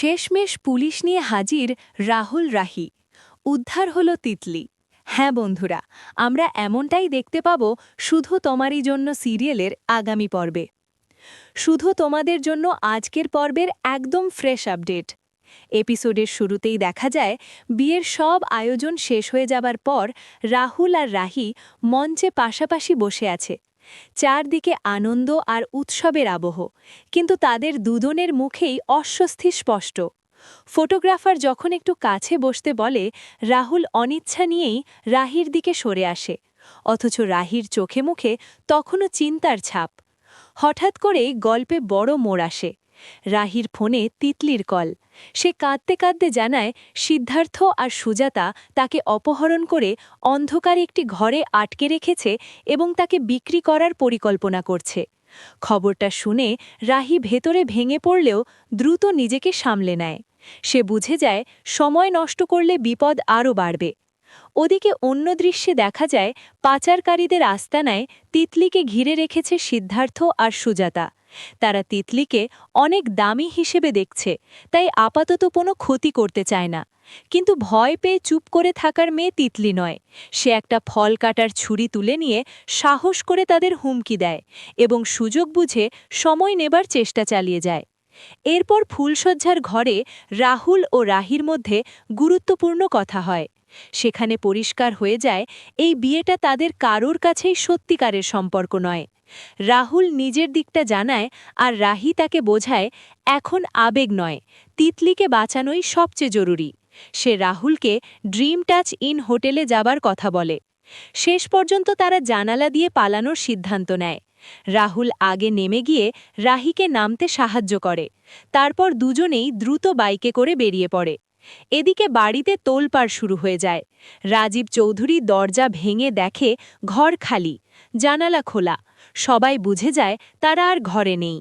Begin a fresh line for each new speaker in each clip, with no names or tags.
শেষমেশ পুলিশ নিয়ে হাজির রাহুল রাহি। উদ্ধার হলো তিতলি। হ্যাঁ বন্ধুরা, আমরা এমনটাই দেখতে পাব শুধু তোমারই জন্য সিরিয়ালের আগামী পর্বে। শুধু তোমাদের জন্য আজকের পর্বের একদম ফ্রেশ আপডেট। এপিসোডের শুরুতেই দেখা যায় বিয়ের সব আয়োজন শেষ হয়ে যাবার পর রাহুল আর রাহি মঞ্চে পাশাপাশি বসে আছে। চারদিকে আনন্দ আর উৎসবের আবহ, কিন্তু তাদের দুজনের মুখেই অস্বস্তি স্পষ্ট। ফটোগ্রাফার যখন একটু কাছে বসতে বলে, রাহুল অনিচ্ছা নিয়েই রাহির দিকে সরে আসে, অথচ রাহির চোখে মুখে তখনও চিন্তার ছাপ। হঠাৎ করেই গল্পে বড় মোড় আসে। রাহির ফোনে তিতলির কল। সে কাঁদতে কাঁদতে জানায় সিদ্ধার্থ আর সুজাতা তাকে অপহরণ করে অন্ধকারে একটি ঘরে আটকে রেখেছে এবং তাকে বিক্রি করার পরিকল্পনা করছে। খবরটা শুনে রাহি ভেতরে ভেঙে পড়লেও দ্রুত নিজেকে সামলে নেয়। সে বুঝে যায় সময় নষ্ট করলে বিপদ আরও বাড়বে। ওদিকে অন্য দৃশ্যে দেখা যায় পাচারকারীদের আস্তানায় তিতলিকে ঘিরে রেখেছে সিদ্ধার্থ আর সুজাতা। তারা তিতলিকে অনেক দামি হিসেবে দেখছে, তাই আপাতত কোনো ক্ষতি করতে চায় না। কিন্তু ভয় পেয়ে চুপ করে থাকার মেয়ে তিতলি নয়। সে একটা ফল কাটার ছুরি তুলে নিয়ে সাহস করে তাদের হুমকি দেয় এবং সুযোগ বুঝে সময় নেবার চেষ্টা চালিয়ে যায়। এরপর ফুলশয্যার ঘরে রাহুল ও রাহির মধ্যে গুরুত্বপূর্ণ কথা হয়। সেখানে পরিষ্কার হয়ে যায় এই বিয়েটা তাদের কারোর কাছেই সত্যিকারের সম্পর্ক নয়। রাহুল নিজের দিকটা জানায় আর রাহি তাকে বোঝায় এখন আবেগ নয়, তিতলিকে বাঁচানোই সবচেয়ে জরুরি। সে রাহুলকে ড্রিম টাচ ইন হোটেলে যাবার কথা বলে। শেষ পর্যন্ত তারা জানালা দিয়ে পালানোর সিদ্ধান্ত নেয়। রাহুল আগে নেমে গিয়ে রাহিকে নামতে সাহায্য করে। তারপর দুজনেই দ্রুত বাইকে করে বেরিয়ে পড়ে। এদিকে বাড়িতে তোলপাড় শুরু হয়ে যায়। রাজীব চৌধুরী দরজা ভেঙে দেখে ঘর খালি, জানালা খোলা। সবাই বুঝে যায় তারা আর ঘরে নেই।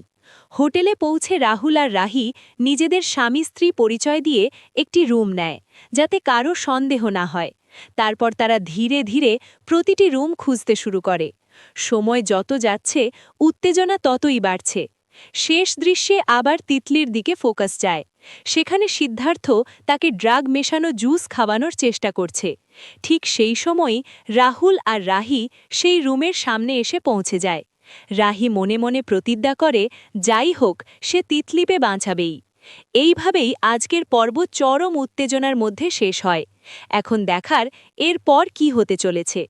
হোটেলে পৌঁছে রাহুল আর রাহি নিজেদের স্বামী স্ত্রী পরিচয় দিয়ে একটি রুম নেয়, যাতে কারো সন্দেহ না হয়। তারপর তারা ধীরে ধীরে প্রতিটি রুম খুঁজতে শুরু করে। সময় যত যাচ্ছে উত্তেজনা ততই বাড়ছে। শেষ দৃশ্যে আবার তিতলির দিকে ফোকাস যায়। সেখানে সিদ্ধার্থ তাকে ড্রাগ মেশানো জুস খাওয়ানোর চেষ্টা করছে। ঠিক সেই সময়ই রাহুল আর রাহি সেই রুমের সামনে এসে পৌঁছে যায়। রাহি মনে মনে প্রতিজ্ঞা করে যাই হোক সে তিতলিপে বাঁচাবেই। এইভাবেই আজকের পর্ব চরম উত্তেজনার মধ্যে শেষ হয়। এখন দেখার এরপর কি হতে চলেছে।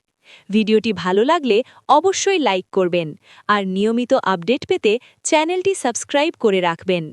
ভিডিওটি ভালো লাগলে অবশ্যই লাইক করবেন আর নিয়মিত আপডেট পেতে চ্যানেলটি সাবস্ক্রাইব করে রাখবেন।